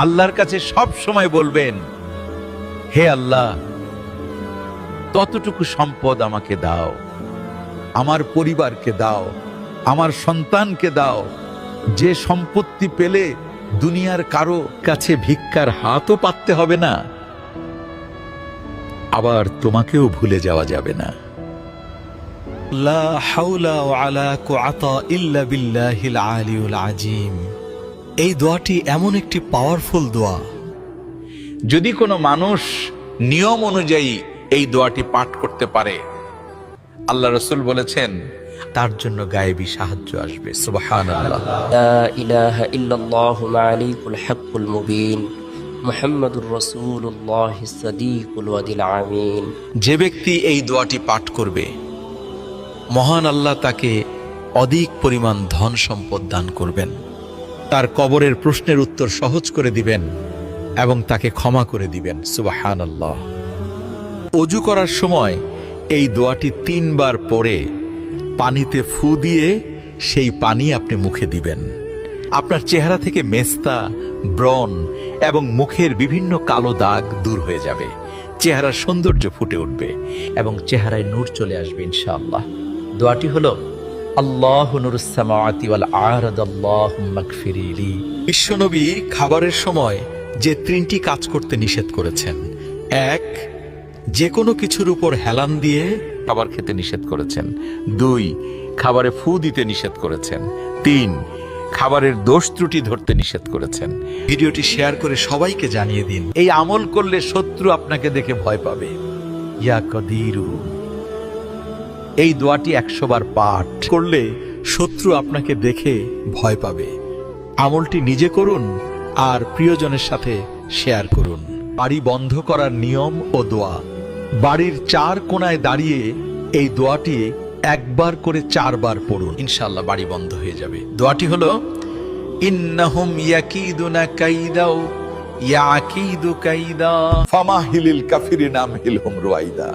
আল্লাহর কাছে সব সময় বলবেন, হে আল্লাহ, ততটুকু সম্পদ আমাকে দাও, আমার পরিবারকে দাও, আমার সন্তানকে দাও, যে সম্পত্তি পেলে দুনিয়ার কারো কাছে ভিক্ষার হাতও পাততে হবে না, আবার তোমাকেও ভুলে যাওয়া যাবে না। লা হাওলা ওয়ালা কুওয়াতা ইল্লা বিল্লাহিল আলিয়ুল আযীম। এই দোয়াটি এমন একটি পাওয়ারফুল দোয়া। যদি কোনো মানুষ নিয়ম অনুযায়ী এই দোয়াটি পাঠ করতে পারে, আল্লাহ রাসূল বলেছেন তার জন্য গায়েবী সাহায্য আসবে। সুবহানাল্লাহ। لا إله إلا الله معليك الحق المبين محمد رسول الله الصديق الوعد العمين। যে ব্যক্তি এই দোয়াটি পাঠ করবে, মহান আল্লাহ তাকে অধিক পরিমাণ ধন সম্পদ দান করবেন, তার কবরের প্রশ্নের উত্তর সহজ করে দিবেন এবং তাকে ক্ষমা করে দিবেন। সুবহানাল্লাহ। ওযু করার সময় এই দোয়াটি 3 বার পড়ে পানিতে ফু দিয়ে সেই পানি আপনি মুখে দিবেন। আপনার চেহারা থেকে মেস্তা, ব্রণ এবং মুখের বিভিন্ন কালো দাগ দূর হয়ে যাবে, চেহারার সৌন্দর্য ফুটে উঠবে এবং চেহারায় নূর চলে আসবে ইনশাআল্লাহ। দোয়াটি হলো আল্লাহু নূরুস সামাওয়াতি ওয়াল আরদ আল্লাহুম্মা গফিরলি। বিশ্বনবী খাবারের সময় যে 3টি কাজ করতে নিষেধ করেছেন: 1, যে কোনো কিছুর উপর হেলান দিয়ে খাবার খেতে নিষেধ করেছেন। 2, খাবারে ফু দিতে নিষেধ করেছেন। 3, খাবারের দোষ ত্রুটি ধরতে নিষেধ করেছেন। ভিডিওটি শেয়ার করে সবাইকে জানিয়ে দিন। এই আমল করলে শত্রু আপনাকে দেখে ভয় পাবে। ইয়া কদিরু, এই দোয়াটি 100 বার পাঠ করলে শত্রু আপনাকে দেখে ভয় পাবে। আমলটি নিজে করুন আর প্রিয়জনের সাথে শেয়ার করুন। বাড়ি বন্ধ করার নিয়ম ও দোয়া। বাড়ির 4 কোণায় দাঁড়িয়ে এই দোয়াটি 1 বার করে 4 বার পড়ুন, ইনশাআল্লাহ বাড়ি বন্ধ হয়ে যাবে। দোয়াটি হলো ইন্নাহুম ইয়াকিদুনা কাইদাও ইয়াকিদু কাইদা ফামাহিলিল কাফিরিনা আমহিলহুম রুয়াইদা।